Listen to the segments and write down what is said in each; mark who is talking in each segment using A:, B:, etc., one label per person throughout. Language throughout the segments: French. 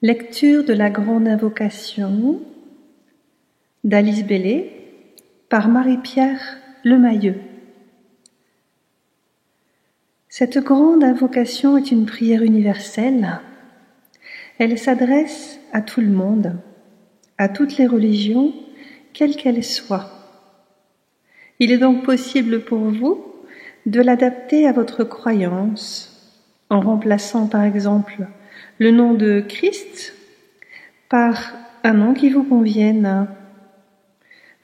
A: Lecture de la Grande Invocation d'Alice Bellé par Marie-Pierre Lemayeux. Cette grande invocation est une prière universelle. Elle s'adresse à tout le monde, à toutes les religions, quelles qu'elles soient. Il est donc possible pour vous de l'adapter à votre croyance, en remplaçant par exemple le nom de Christ par un nom qui vous convienne.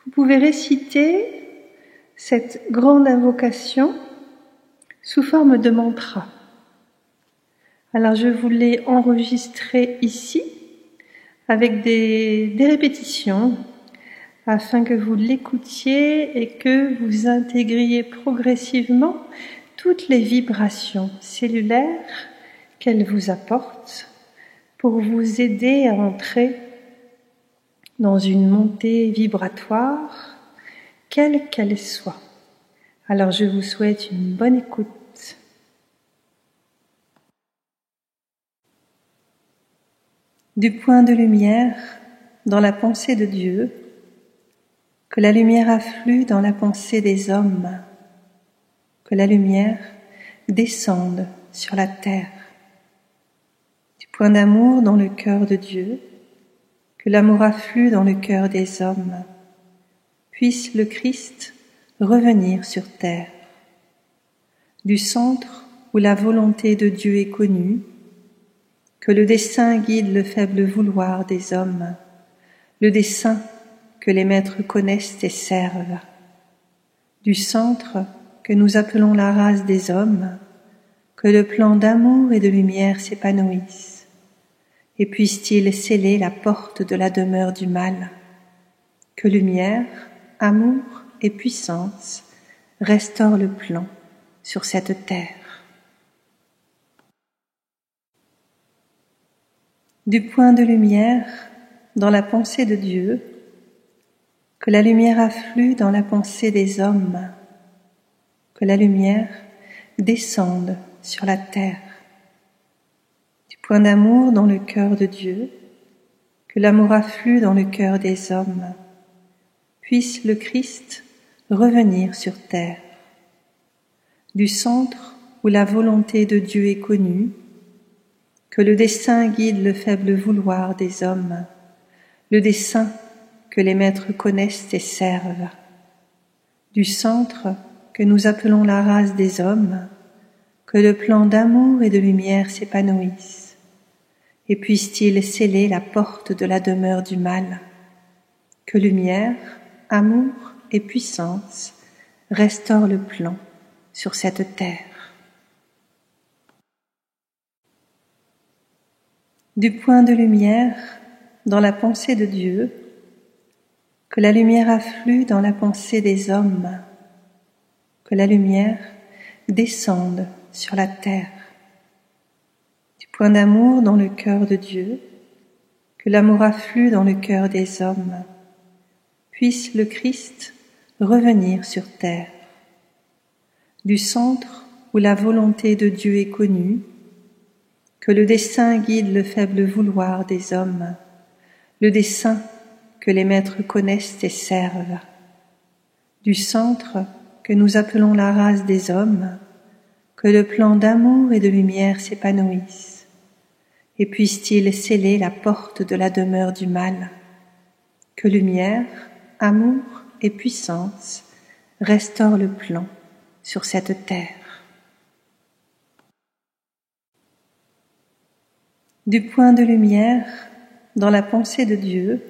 A: Vous pouvez réciter cette grande invocation sous forme de mantra. Alors je vous l'ai enregistré ici avec des répétitions afin que vous l'écoutiez et que vous intégriez progressivement toutes les vibrations cellulaires qu'elle vous apporte pour vous aider à entrer dans une montée vibratoire, quelle qu'elle soit. Alors je vous souhaite une bonne écoute. Du point de lumière dans la pensée de Dieu, que la lumière afflue dans la pensée des hommes, que la lumière descende sur la terre. Du point d'amour dans le cœur de Dieu, que l'amour afflue dans le cœur des hommes, puisse le Christ revenir sur terre. Du centre où la volonté de Dieu est connue, que le dessein guide le faible vouloir des hommes, le dessein que les maîtres connaissent et servent. Du centre que nous appelons la race des hommes, que le plan d'amour et de lumière s'épanouisse, et puisse-t-il sceller la porte de la demeure du mal, que lumière, amour et puissance restaurent le plan sur cette terre. Du point de lumière dans la pensée de Dieu, que la lumière afflue dans la pensée des hommes, que la lumière descende sur la terre. Du point d'amour dans le cœur de Dieu, que l'amour afflue dans le cœur des hommes, puisse le Christ revenir sur terre. Du centre où la volonté de Dieu est connue, que le dessein guide le faible vouloir des hommes, le dessein que les maîtres connaissent et servent. Du centre que nous appelons la race des hommes, que le plan d'amour et de lumière s'épanouisse, et puisse-t-il sceller la porte de la demeure du mal, que lumière, amour et puissance restaurent le plan sur cette terre. Du point de lumière dans la pensée de Dieu, que la lumière afflue dans la pensée des hommes, que la lumière descende sur la terre. Du point d'amour dans le cœur de Dieu, que l'amour afflue dans le cœur des hommes, puisse le Christ revenir sur terre. Du centre où la volonté de Dieu est connue, que le dessein guide le faible vouloir des hommes, le dessein que les maîtres connaissent et servent. Du centre que nous appelons la race des hommes, que le plan d'amour et de lumière s'épanouisse, et puisse-t-il sceller la porte de la demeure du mal, que lumière, amour et puissance restaurent le plan sur cette terre. Du point de lumière dans la pensée de Dieu,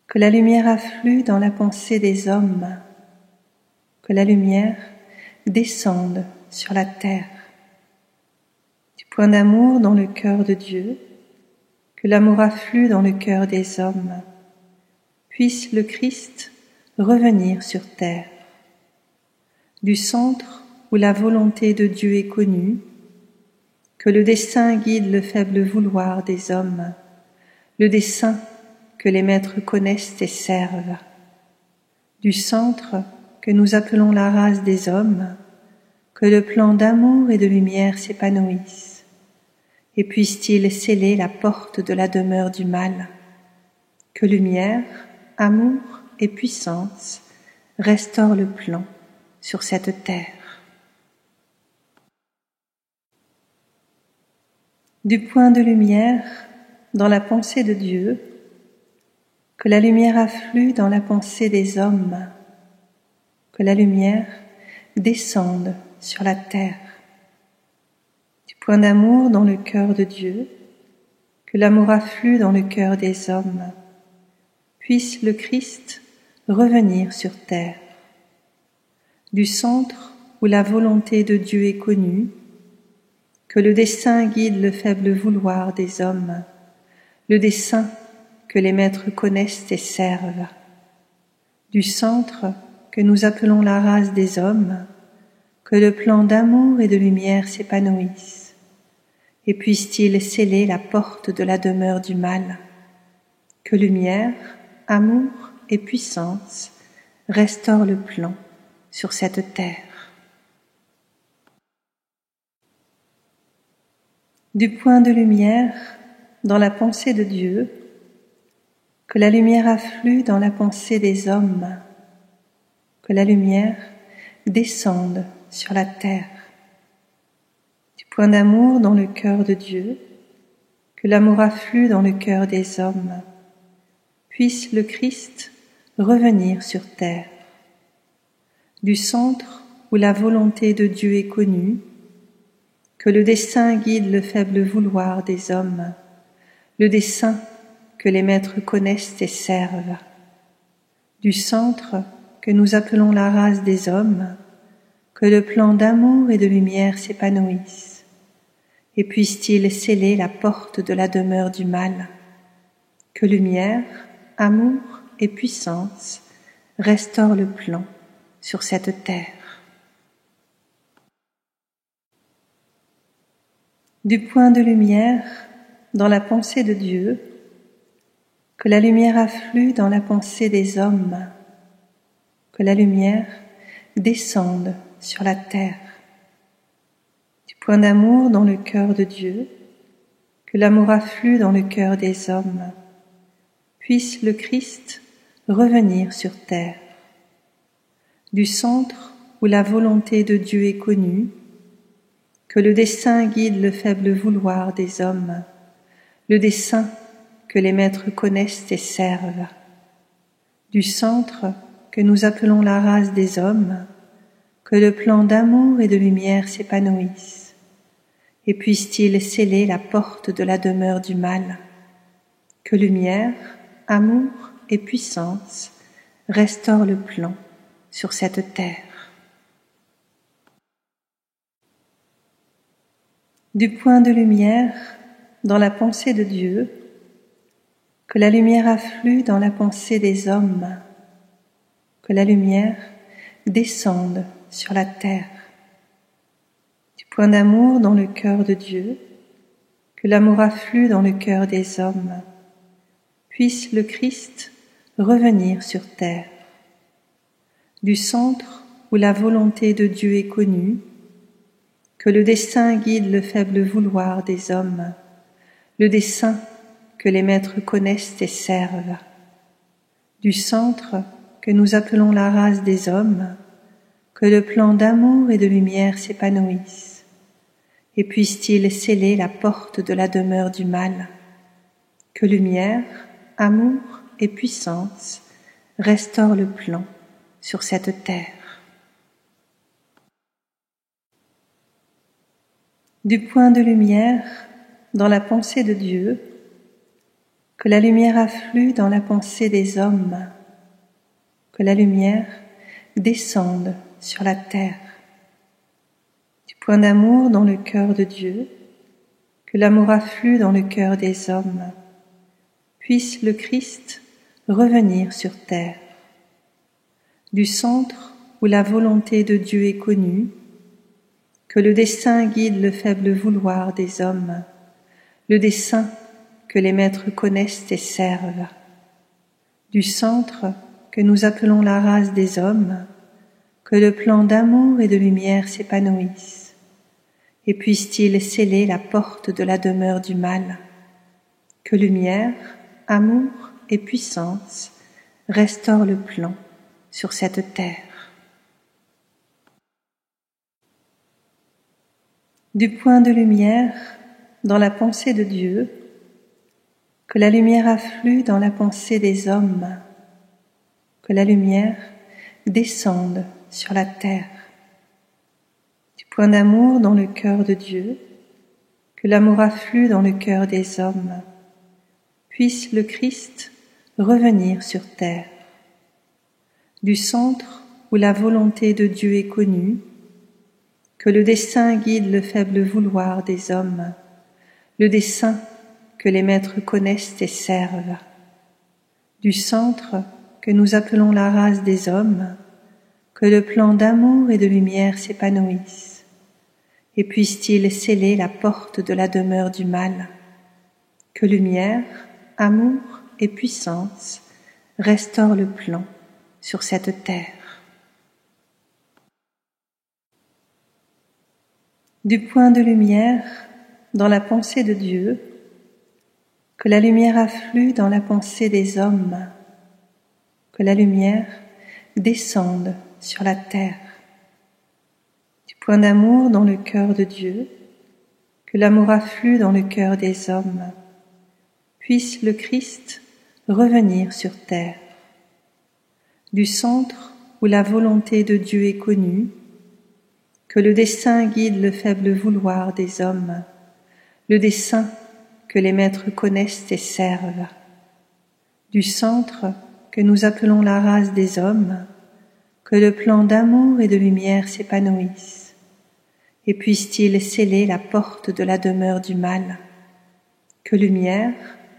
A: que la lumière afflue dans la pensée des hommes, que la lumière descende sur la terre. Du point d'amour dans le cœur de Dieu, que l'amour afflue dans le cœur des hommes, puisse le Christ revenir sur terre. Du centre où la volonté de Dieu est connue, que le dessein guide le faible vouloir des hommes, le dessein que les maîtres connaissent et servent. Du centre que nous appelons la race des hommes, que le plan d'amour et de lumière s'épanouisse, et puisse-t-il sceller la porte de la demeure du mal. Que lumière, amour et puissance restaurent le plan sur cette terre. Du point de lumière dans la pensée de Dieu, que la lumière afflue dans la pensée des hommes, que la lumière descende sur la terre. Du point d'amour dans le cœur de Dieu, que l'amour afflue dans le cœur des hommes, puisse le Christ revenir sur terre. Du centre où la volonté de Dieu est connue, que le dessein guide le faible vouloir des hommes, le dessein que les maîtres connaissent et servent. Du centre que nous appelons la race des hommes, que le plan d'amour et de lumière s'épanouisse, et puisse-t-il sceller la porte de la demeure du mal. Que lumière, amour et puissance restaurent le plan sur cette terre. Du point de lumière dans la pensée de Dieu, que la lumière afflue dans la pensée des hommes, que la lumière descende sur la terre. Du point d'amour dans le cœur de Dieu, que l'amour afflue dans le cœur des hommes, puisse le Christ revenir sur terre. Du centre où la volonté de Dieu est connue, que le dessein guide le faible vouloir des hommes, le dessein que les maîtres connaissent et servent. Du centre que nous appelons la race des hommes, que le plan d'amour et de lumière s'épanouisse, et puisse-t-il sceller la porte de la demeure du mal. Que lumière, amour et puissance restaurent le plan sur cette terre. Du point de lumière dans la pensée de Dieu, que la lumière afflue dans la pensée des hommes, que la lumière descende sur la terre. Du point d'amour dans le cœur de Dieu, que l'amour afflue dans le cœur des hommes, puisse le Christ revenir sur terre. Du centre où la volonté de Dieu est connue, que le dessein guide le faible vouloir des hommes, le dessein que les maîtres connaissent et servent. Du centre que nous appelons la race des hommes, que le plan d'amour et de lumière s'épanouisse, et puisse-t-il sceller la porte de la demeure du mal. Que lumière, amour et puissance restaurent le plan sur cette terre. Du point de lumière dans la pensée de Dieu, que la lumière afflue dans la pensée des hommes, que la lumière descende sur la terre. Du point d'amour dans le cœur de Dieu, que l'amour afflue dans le cœur des hommes, puisse le Christ revenir sur terre. Du centre où la volonté de Dieu est connue, que le dessein guide le faible vouloir des hommes, le dessein que les maîtres connaissent et servent. Du centre que nous appelons la race des hommes, que le plan d'amour et de lumière s'épanouisse, et puisse-t-il sceller la porte de la demeure du mal. Que lumière, amour et puissance restaurent le plan sur cette terre. Du point de lumière dans la pensée de Dieu, que la lumière afflue dans la pensée des hommes, que la lumière descende sur la terre. Du point d'amour dans le cœur de Dieu, que l'amour afflue dans le cœur des hommes, puisse le Christ revenir sur terre. Du centre où la volonté de Dieu est connue, que le dessein guide le faible vouloir des hommes, le dessein que les maîtres connaissent et servent. Du centre que nous appelons la race des hommes, que le plan d'amour et de lumière s'épanouisse, et puisse-t-il sceller la porte de la demeure du mal. Que lumière, amour et puissance restaurent le plan sur cette terre. Du point de lumière dans la pensée de Dieu, que la lumière afflue dans la pensée des hommes, que la lumière descende sur la terre. Du point d'amour dans le cœur de Dieu, que l'amour afflue dans le cœur des hommes, puisse le Christ revenir sur terre. Du centre où la volonté de Dieu est connue, que le dessein guide le faible vouloir des hommes, le dessein que les maîtres connaissent et servent. Du centre que nous appelons la race des hommes, que le plan d'amour et de lumière s'épanouisse, et puisse-t-il sceller la porte de la demeure du mal. Que lumière, amour et puissance restaurent le plan sur cette terre. Du point de lumière dans la pensée de Dieu, que la lumière afflue dans la pensée des hommes, que la lumière descende sur la terre. Du point d'amour dans le cœur de Dieu, que l'amour afflue dans le cœur des hommes, puisse le Christ revenir sur terre. Du centre où la volonté de Dieu est connue, que le dessein guide le faible vouloir des hommes, le dessein que les maîtres connaissent et servent. Du centre que nous appelons la race des hommes, que le plan d'amour et de lumière s'épanouisse, et puisse-t-il sceller la porte de la demeure du mal. Que lumière,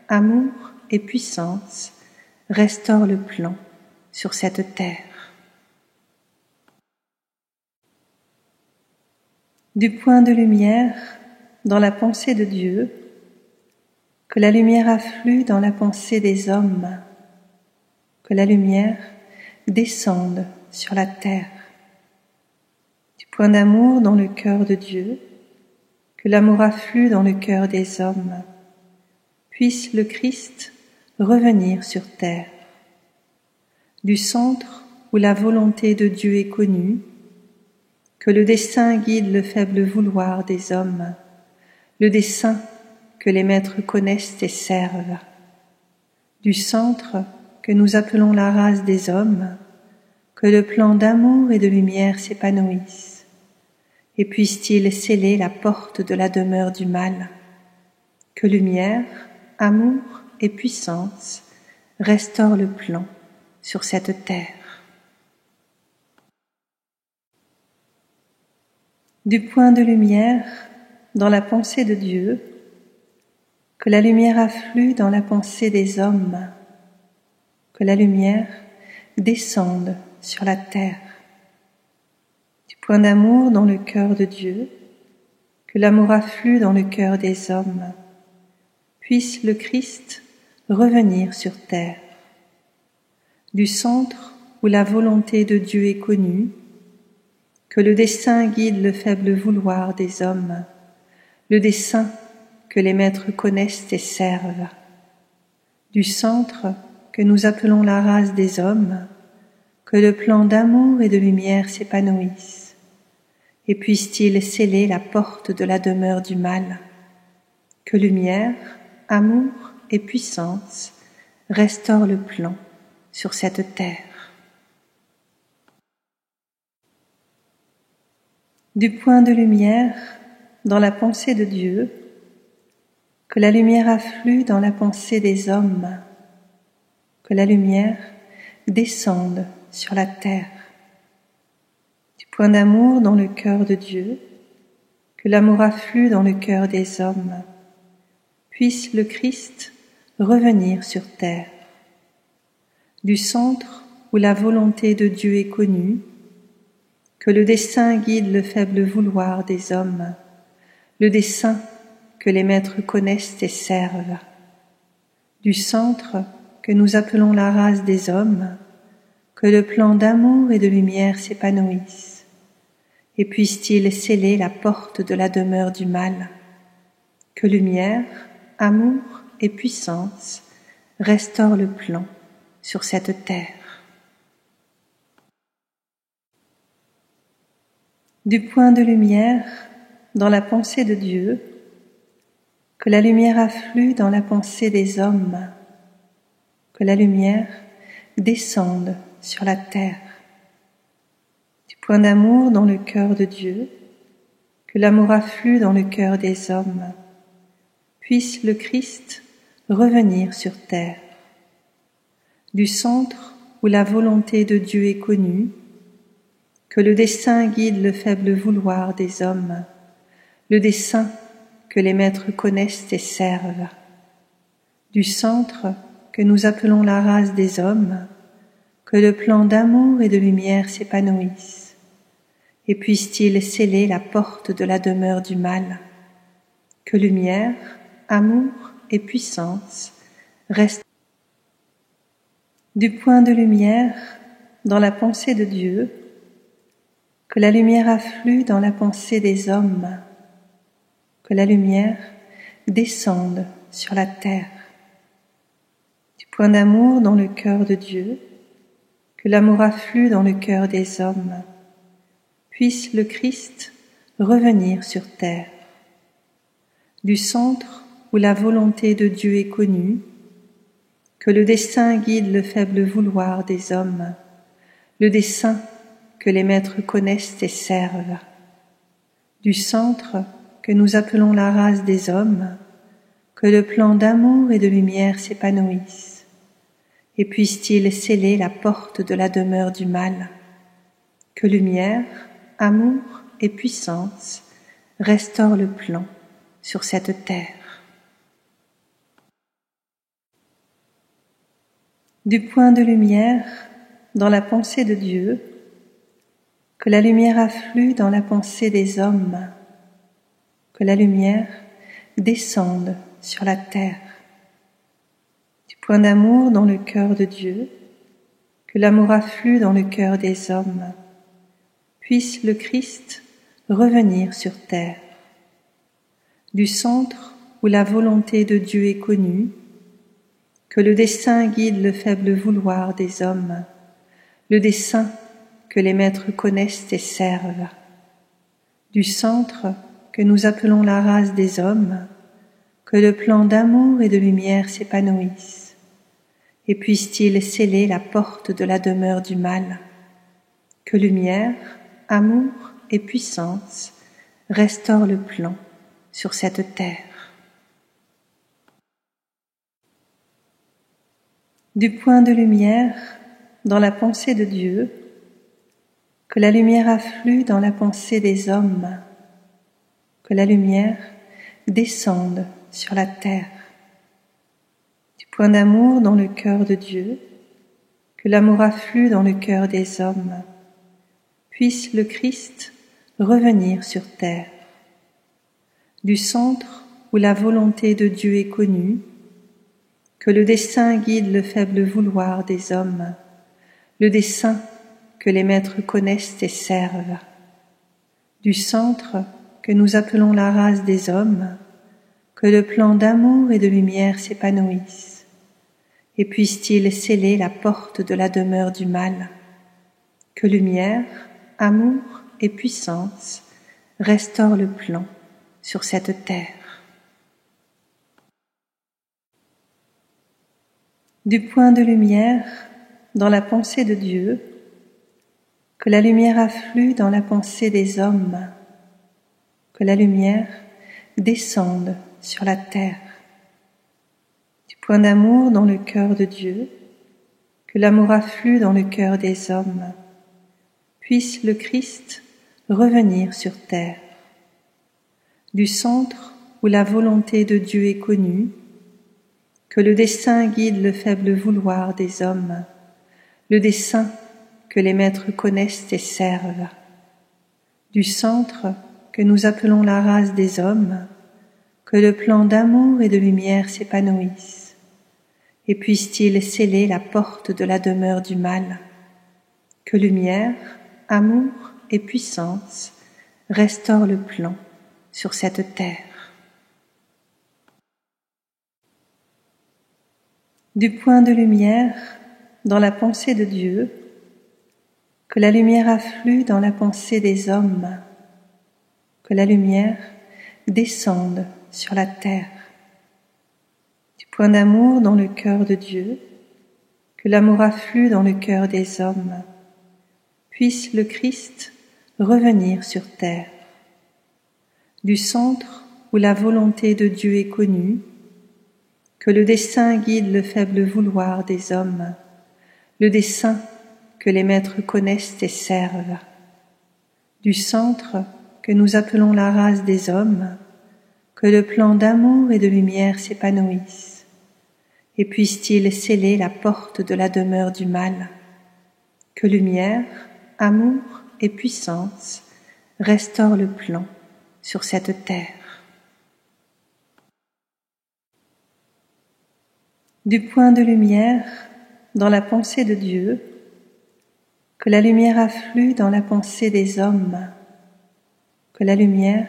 A: amour et puissance restaurent le plan sur cette terre. Du point de lumière dans la pensée de Dieu, que la lumière afflue dans la pensée des hommes, que la lumière descende sur la terre. Du point d'amour dans le cœur de Dieu, que l'amour afflue dans le cœur des hommes, puisse le Christ revenir sur terre. Du centre où la volonté de Dieu est connue, que le dessein guide le faible vouloir des hommes, le dessein que les maîtres connaissent et servent. Du centre que nous appelons la race des hommes, que le plan d'amour et de lumière s'épanouisse, et puisse-t-il sceller la porte de la demeure du mal. Que lumière, amour et puissance restaurent le plan sur cette terre. Du point de lumière dans la pensée de Dieu, que la lumière afflue dans la pensée des hommes, que la lumière descende sur la terre. Du point d'amour dans le cœur de Dieu, que l'amour afflue dans le cœur des hommes, puisse le Christ revenir sur terre. Du centre où la volonté de Dieu est connue, que le dessein guide le faible vouloir des hommes, le dessein que les maîtres connaissent et servent. Du centre que nous appelons la race des hommes, que le plan d'amour et de lumière s'épanouisse, et puisse-t-il sceller la porte de la demeure du mal. Que lumière, amour et puissance restaurent le plan sur cette terre. Du point de lumière dans la pensée de Dieu, que la lumière afflue dans la pensée des hommes, que la lumière descende sur la terre. Du point d'amour dans le cœur de Dieu, que l'amour afflue dans le cœur des hommes, puisse le Christ revenir sur terre. Du centre où la volonté de Dieu est connue, que le dessein guide le faible vouloir des hommes, le dessein que les maîtres connaissent et servent. Du centre que nous appelons la race des hommes, que le plan d'amour et de lumière s'épanouisse, et puisse-t-il sceller la porte de la demeure du mal. Que lumière, amour et puissance restaurent le plan sur cette terre. Du point de lumière dans la pensée de Dieu, que la lumière afflue dans la pensée des hommes, que la lumière descende sur la terre. Du point d'amour dans le cœur de Dieu, que l'amour afflue dans le cœur des hommes, puisse le Christ revenir sur terre. Du centre où la volonté de Dieu est connue, que le dessein guide le faible vouloir des hommes, le dessein que les maîtres connaissent et servent. Du centre que nous appelons la race des hommes, que le plan d'amour et de lumière s'épanouisse, et puisse-t-il sceller la porte de la demeure du mal. Que lumière, amour et puissance restent. Du point de lumière dans la pensée de Dieu, que la lumière afflue dans la pensée des hommes, que la lumière descende sur la terre. Du point d'amour dans le cœur de Dieu, que l'amour afflue dans le cœur des hommes, puisse le Christ revenir sur terre. Du centre où la volonté de Dieu est connue, que le dessein guide le faible vouloir des hommes, le dessein que les maîtres connaissent et servent. Du centre que nous appelons la race des hommes, que le plan d'amour et de lumière s'épanouisse, et puisse-t-il sceller la porte de la demeure du mal. Que lumière, amour et puissance restaurent le plan sur cette terre. Du point de lumière dans la pensée de Dieu, que la lumière afflue dans la pensée des hommes, que la lumière descende sur la terre. Du point d'amour dans le cœur de Dieu, que l'amour afflue dans le cœur des hommes, puisse le Christ revenir sur terre. Du centre où la volonté de Dieu est connue, que le dessein guide le faible vouloir des hommes, le dessein que les maîtres connaissent et servent. Du centre que nous appelons la race des hommes, que le plan d'amour et de lumière s'épanouisse, et puisse-t-il sceller la porte de la demeure du mal. Que lumière, amour et puissance restaurent le plan sur cette terre. Du point de lumière dans la pensée de Dieu, que la lumière afflue dans la pensée des hommes, que la lumière descende sur la terre. Du point d'amour dans le cœur de Dieu, que l'amour afflue dans le cœur des hommes, puisse le Christ revenir sur terre. Du centre où la volonté de Dieu est connue, que le dessein guide le faible vouloir des hommes, le dessein que les maîtres connaissent et servent. Du centre que nous appelons la race des hommes, que le plan d'amour et de lumière s'épanouisse, et puisse-t-il sceller la porte de la demeure du mal. Que lumière, amour et puissance restaurent le plan sur cette terre. Du point de lumière dans la pensée de Dieu, que la lumière afflue dans la pensée des hommes, que la lumière descende sur la terre. Du point d'amour dans le cœur de Dieu, que l'amour afflue dans le cœur des hommes, puisse le Christ revenir sur terre. Du centre où la volonté de Dieu est connue, que le dessein guide le faible vouloir des hommes, le dessein que les maîtres connaissent et servent. Du centre que nous appelons la race des hommes, que le plan d'amour et de lumière s'épanouisse, et puisse-t-il sceller la porte de la demeure du mal. Que lumière, amour et puissance restaure le plan sur cette terre. Du point de lumière dans la pensée de Dieu, que la lumière afflue dans la pensée des hommes, que la lumière descende sur la terre. Du point d'amour dans le cœur de Dieu, que l'amour afflue dans le cœur des hommes, puisse le Christ revenir sur terre. Du centre où la volonté de Dieu est connue, que le dessein guide le faible vouloir des hommes, le dessein que les maîtres connaissent et servent. Du centre que nous appelons la race des hommes, que le plan d'amour et de lumière s'épanouisse, et puisse-t-il sceller la porte de la demeure du mal, que lumière, amour et puissance restaurent le plan sur cette terre. Du point de lumière dans la pensée de Dieu, que la lumière afflue dans la pensée des hommes, que la lumière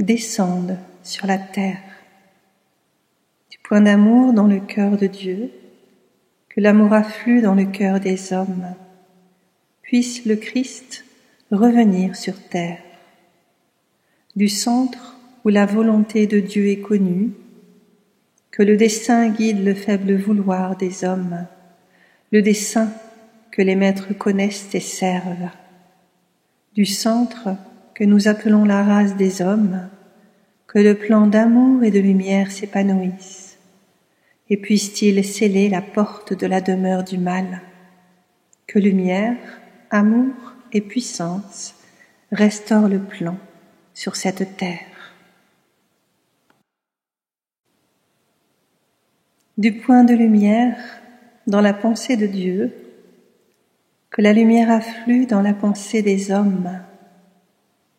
A: descende sur la terre. Du point d'amour dans le cœur de Dieu, que l'amour afflue dans le cœur des hommes, puisse le Christ revenir sur terre. Du centre où la volonté de Dieu est connue, que le dessein guide le faible vouloir des hommes, le dessein que les maîtres connaissent et servent. Du centre que nous appelons la race des hommes, que le plan d'amour et de lumière s'épanouisse, et puisse-t-il sceller la porte de la demeure du mal, que lumière, amour et puissance restaurent le plan sur cette terre. Du point de lumière dans la pensée de Dieu, que la lumière afflue dans la pensée des hommes,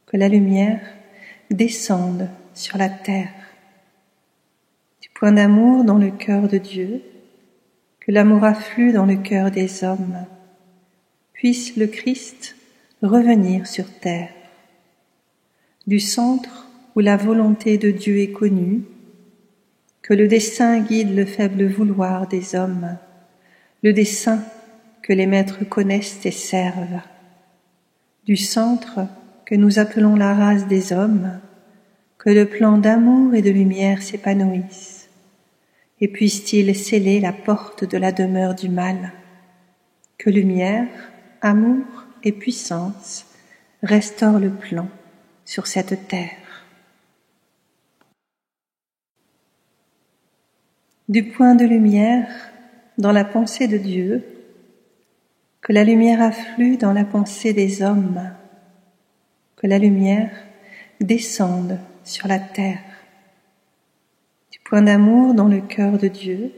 A: que la lumière descende sur la terre. Du point d'amour dans le cœur de Dieu, que l'amour afflue dans le cœur des hommes, puisse le Christ revenir sur terre. Du centre où la volonté de Dieu est connue, que le dessein guide le faible vouloir des hommes, le dessein que les maîtres connaissent et servent. Du centre que nous appelons la race des hommes, que le plan d'amour et de lumière s'épanouisse, et puisse-t-il sceller la porte de la demeure du mal, que lumière, amour et puissance restaurent le plan sur cette terre. Du point de lumière dans la pensée de Dieu, que la lumière afflue dans la pensée des hommes, que la lumière descende sur la terre. Du point d'amour dans le cœur de Dieu,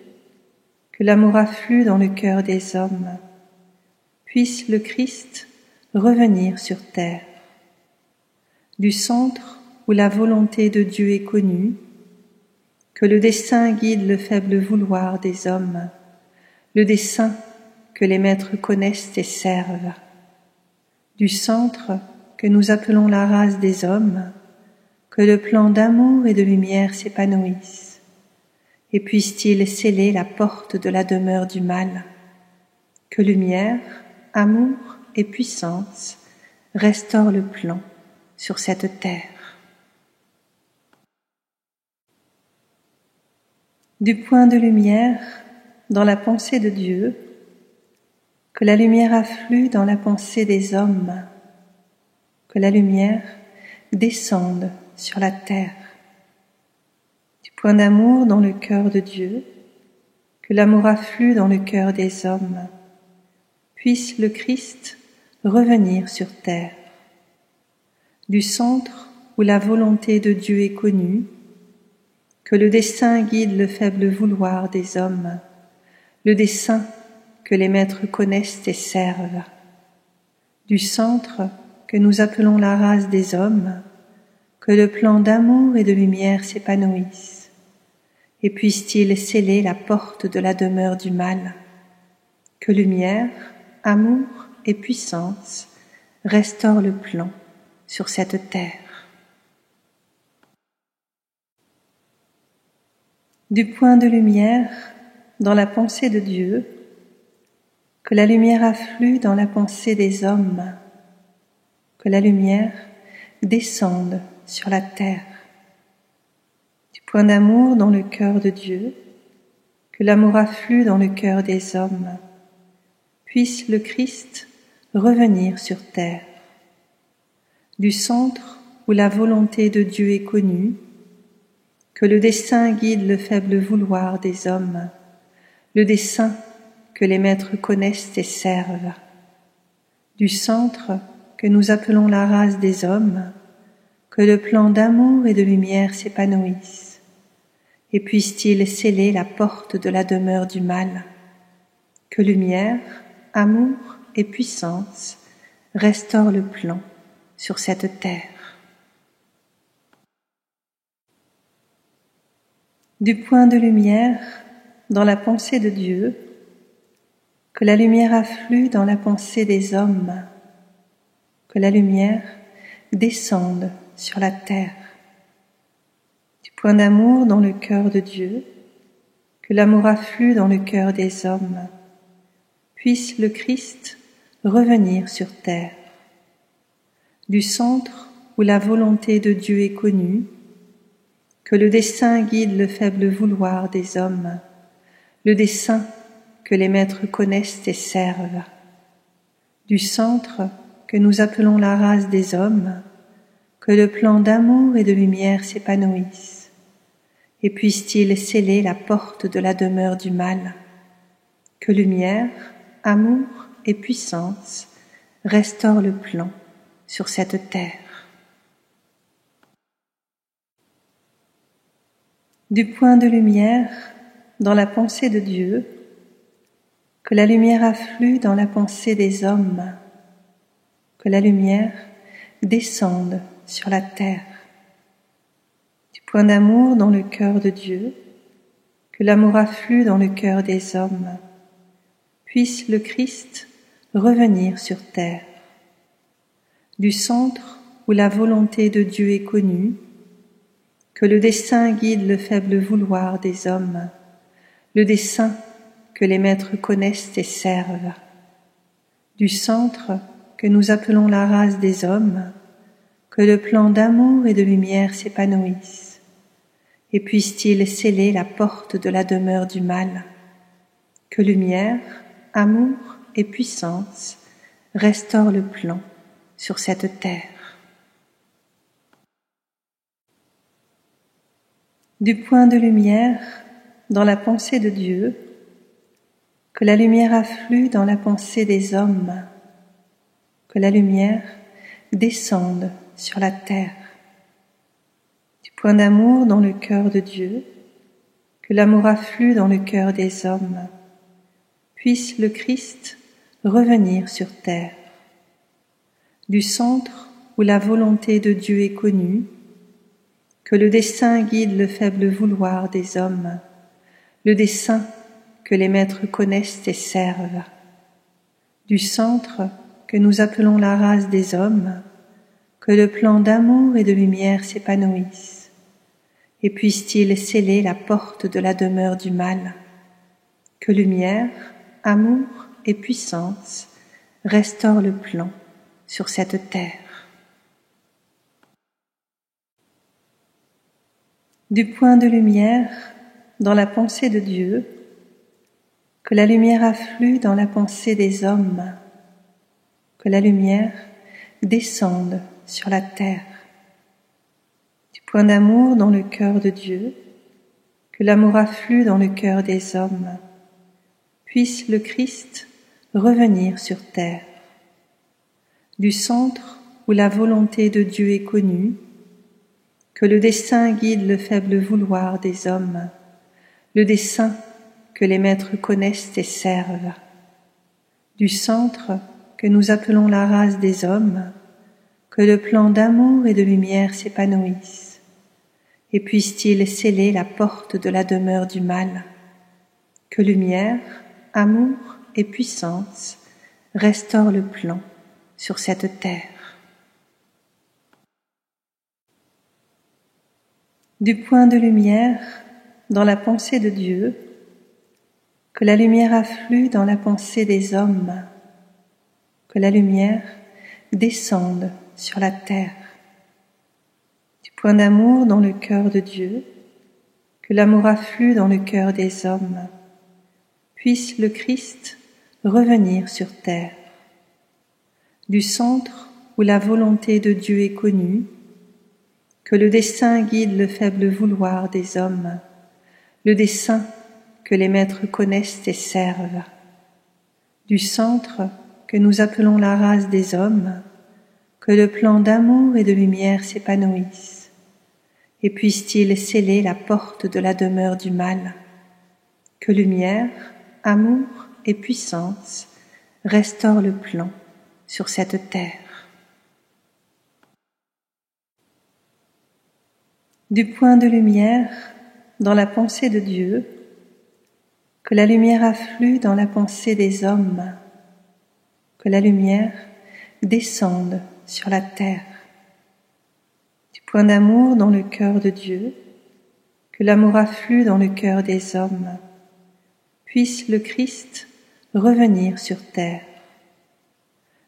A: que l'amour afflue dans le cœur des hommes, puisse le Christ revenir sur terre. Du centre où la volonté de Dieu est connue, que le dessein guide le faible vouloir des hommes, le dessein que les maîtres connaissent et servent. Du centre que nous appelons la race des hommes, que le plan d'amour et de lumière s'épanouisse, et puisse-t-il sceller la porte de la demeure du mal, que lumière, amour et puissance restaurent le plan sur cette terre. Du point de lumière dans la pensée de Dieu, que la lumière afflue dans la pensée des hommes, que la lumière descende sur la terre. Du point d'amour dans le cœur de Dieu, que l'amour afflue dans le cœur des hommes, puisse le Christ revenir sur terre. Du centre où la volonté de Dieu est connue, que le dessein guide le faible vouloir des hommes, le dessein que les maîtres connaissent et servent. Du centre que nous appelons la race des hommes, que le plan d'amour et de lumière s'épanouisse, et puisse-t-il sceller la porte de la demeure du mal, que lumière, amour et puissance restaurent le plan sur cette terre. Du point de lumière dans la pensée de Dieu, que la lumière afflue dans la pensée des hommes, que la lumière descende sur la terre. Du point d'amour dans le cœur de Dieu, que l'amour afflue dans le cœur des hommes, puisse le Christ revenir sur terre. Du centre où la volonté de Dieu est connue, que le dessein guide le faible vouloir des hommes, le dessein que les maîtres connaissent et servent. Du centre que nous appelons la race des hommes, que le plan d'amour et de lumière s'épanouisse, et puisse-t-il sceller la porte de la demeure du mal, que lumière, amour et puissance restaurent le plan sur cette terre. Du point de lumière dans la pensée de Dieu, que la lumière afflue dans la pensée des hommes, que la lumière descende sur la terre. Du point d'amour dans le cœur de Dieu, que l'amour afflue dans le cœur des hommes, puisse le Christ revenir sur terre. Du centre où la volonté de Dieu est connue, que le dessein guide le faible vouloir des hommes, le dessein que les maîtres connaissent et servent. Du centre que nous appelons la race des hommes, que le plan d'amour et de lumière s'épanouisse, et puisse-t-il sceller la porte de la demeure du mal, que lumière, amour et puissance restaurent le plan sur cette terre. Du point de lumière dans la pensée de Dieu, que la lumière afflue dans la pensée des hommes, que la lumière descende sur la terre. Du point d'amour dans le cœur de Dieu, que l'amour afflue dans le cœur des hommes, puisse le Christ revenir sur terre. Du centre où la volonté de Dieu est connue, que le dessein guide le faible vouloir des hommes, le dessein que les maîtres connaissent et servent. Du centre que nous appelons la race des hommes, que le plan d'amour et de lumière s'épanouisse, et puisse-t-il sceller la porte de la demeure du mal, que lumière, amour et puissance restaurent le plan sur cette terre. Du point de lumière dans la pensée de Dieu, que la lumière afflue dans la pensée des hommes, que la lumière descende sur la terre. Du point d'amour dans le cœur de Dieu, que l'amour afflue dans le cœur des hommes, puisse le Christ revenir sur terre. Du centre où la volonté de Dieu est connue, que le dessein guide le faible vouloir des hommes, le dessein que les maîtres connaissent et servent. Du centre que nous appelons la race des hommes, que le plan d'amour et de lumière s'épanouisse, et puisse-t-il sceller la porte de la demeure du mal, que lumière, amour et puissance restaurent le plan sur cette terre. Du point de lumière dans la pensée de Dieu, que la lumière afflue dans la pensée des hommes, que la lumière descende sur la terre. Du point d'amour dans le cœur de Dieu, que l'amour afflue dans le cœur des hommes, puisse le Christ revenir sur terre. Du centre où la volonté de Dieu est connue, que le dessein guide le faible vouloir des hommes, le dessein que les maîtres connaissent et servent. Du centre que nous appelons la race des hommes, que le plan d'amour et de lumière s'épanouisse, et puisse-t-il sceller la porte de la demeure du mal, que lumière, amour et puissance restaurent le plan sur cette terre. Du point de lumière dans la pensée de Dieu, que la lumière afflue dans la pensée des hommes, que la lumière descende sur la terre. Du point d'amour dans le cœur de Dieu, que l'amour afflue dans le cœur des hommes, puisse le Christ revenir sur terre. Du centre où la volonté de Dieu est connue, que le dessein guide le faible vouloir des hommes, le dessein que les maîtres connaissent et servent. Du centre que nous appelons la race des hommes, que le plan d'amour et de lumière s'épanouisse, et puisse-t-il sceller la porte de la demeure du mal, que lumière, amour et puissance restaurent le plan sur cette terre. Du point de lumière dans la pensée de Dieu, que la lumière afflue dans la pensée des hommes, que la lumière descende sur la terre. Du point d'amour dans le cœur de Dieu, que l'amour afflue dans le cœur des hommes, puisse le Christ revenir sur terre.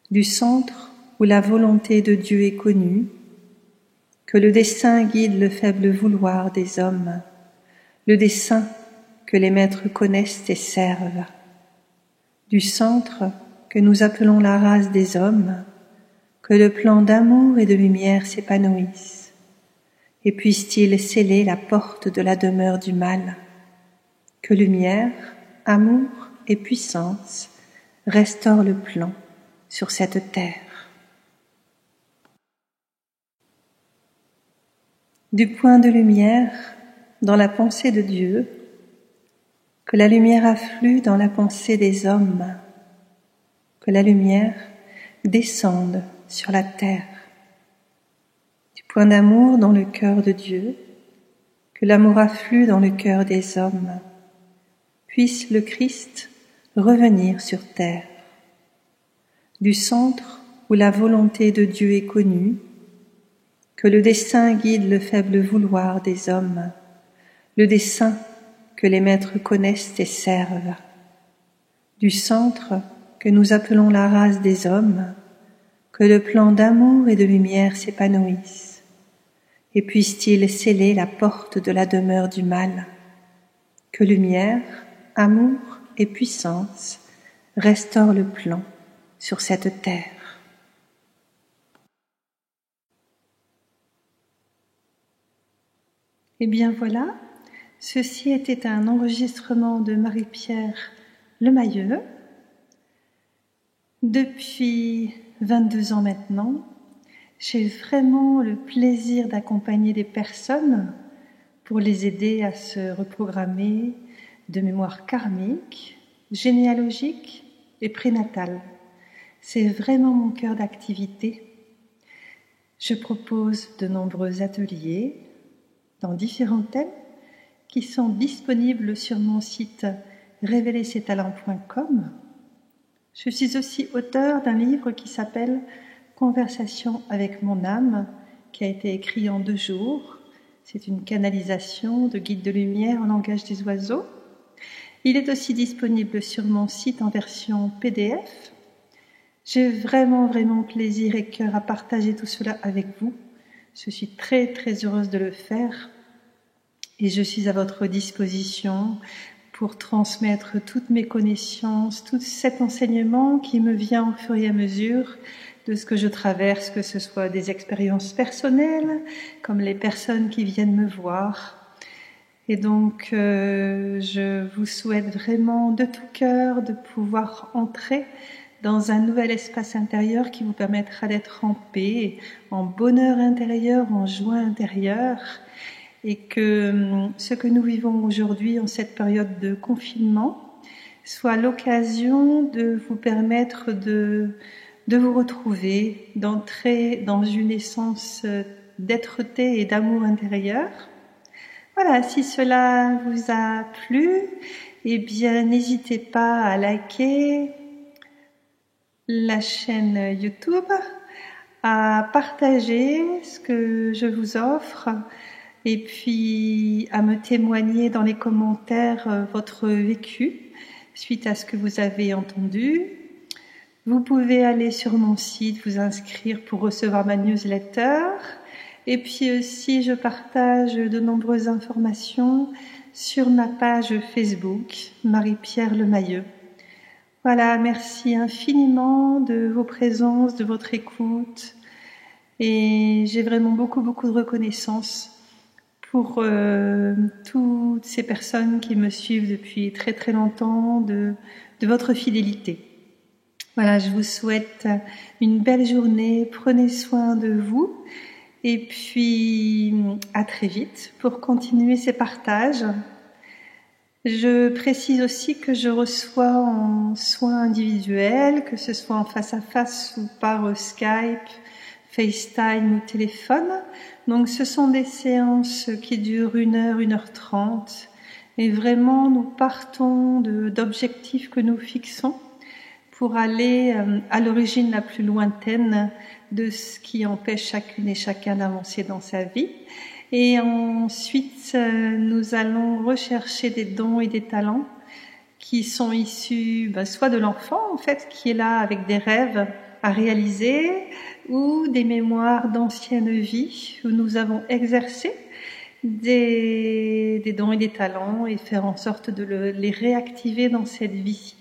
A: Du centre où la volonté de Dieu est connue, que le dessein guide le faible vouloir des hommes, le dessein que les maîtres connaissent et servent. Du centre que nous appelons la race des hommes, que le plan d'amour et de lumière s'épanouisse, et puisse-t-il sceller la porte de la demeure du mal, que lumière, amour et puissance restaurent le plan sur cette terre. Du point de lumière dans la pensée de Dieu, que la lumière afflue dans la pensée des hommes, que la lumière descende sur la terre. Du point d'amour dans le cœur de Dieu, que l'amour afflue dans le cœur des hommes, puisse le Christ revenir sur terre. Du centre où la volonté de Dieu est connue, que le dessein guide le faible vouloir des hommes, le dessein que les maîtres connaissent et servent. Du centre que nous appelons la race des hommes, que le plan d'amour et de lumière s'épanouisse, et puisse-t-il sceller la porte de la demeure du mal, que lumière, amour et puissance restaurent le plan sur cette terre. Et bien voilà, ceci était un enregistrement de Marie-Pierre Lemayeux. Depuis 22 ans maintenant, j'ai vraiment le plaisir d'accompagner des personnes pour les aider à se reprogrammer de mémoire karmique, généalogique et prénatale. C'est vraiment mon cœur d'activité. Je propose de nombreux ateliers dans différents thèmes qui sont disponibles sur mon site révélersettalents.com. Je suis aussi auteure d'un livre qui s'appelle « Conversation avec mon âme » qui a été écrit en 2 jours. C'est une canalisation de guide de lumière en langage des oiseaux. Il est aussi disponible sur mon site en version PDF. J'ai vraiment plaisir et cœur à partager tout cela avec vous. Je suis très heureuse de le faire et je suis à votre disposition pour transmettre toutes mes connaissances, tout cet enseignement qui me vient au fur et à mesure de ce que je traverse, que ce soit des expériences personnelles, comme les personnes qui viennent me voir. Et donc, je vous souhaite vraiment de tout cœur de pouvoir entrer dans un nouvel espace intérieur qui vous permettra d'être en paix, en bonheur intérieur, en joie intérieure, et que ce que nous vivons aujourd'hui en cette période de confinement soit l'occasion de vous permettre de vous retrouver, d'entrer dans une essence d'être-té et d'amour intérieur. Voilà, si cela vous a plu, eh bien n'hésitez pas à liker la chaîne YouTube, à partager ce que je vous offre et puis à me témoigner dans les commentaires votre vécu suite à ce que vous avez entendu. Vous pouvez aller sur mon site, vous inscrire pour recevoir ma newsletter. Et puis aussi, je partage de nombreuses informations sur ma page Facebook, Marie-Pierre Lemayeux. Voilà, merci infiniment de vos présences, de votre écoute. Et j'ai vraiment beaucoup de reconnaissance pour toutes ces personnes qui me suivent depuis très longtemps, de votre fidélité. Voilà, je vous souhaite une belle journée, prenez soin de vous et puis à très vite pour continuer ces partages. Je précise aussi que je reçois en soins individuels, que ce soit en face à face ou par Skype, FaceTime ou téléphone. Donc ce sont des séances qui durent 1h, 1h30 et vraiment nous partons d'objectifs que nous fixons pour aller à l'origine la plus lointaine de ce qui empêche chacune et chacun d'avancer dans sa vie. Et ensuite, nous allons rechercher des dons et des talents qui sont issus soit de l'enfant, en fait, qui est là avec des rêves à réaliser, ou des mémoires d'anciennes vies où nous avons exercé des dons et des talents et faire en sorte de les réactiver dans cette vie.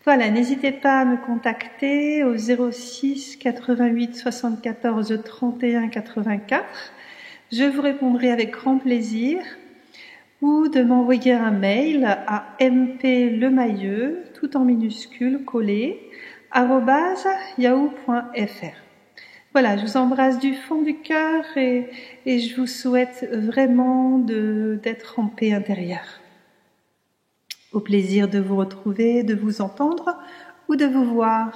A: Voilà, n'hésitez pas à me contacter au 06 88 74 31 84. Je vous répondrai avec grand plaisir ou de m'envoyer un mail à mplemayeux, tout en minuscules, collé, @yahoo.fr. Voilà, je vous embrasse du fond du cœur et je vous souhaite vraiment d'être en paix intérieure. Au plaisir de vous retrouver, de vous entendre ou de vous voir.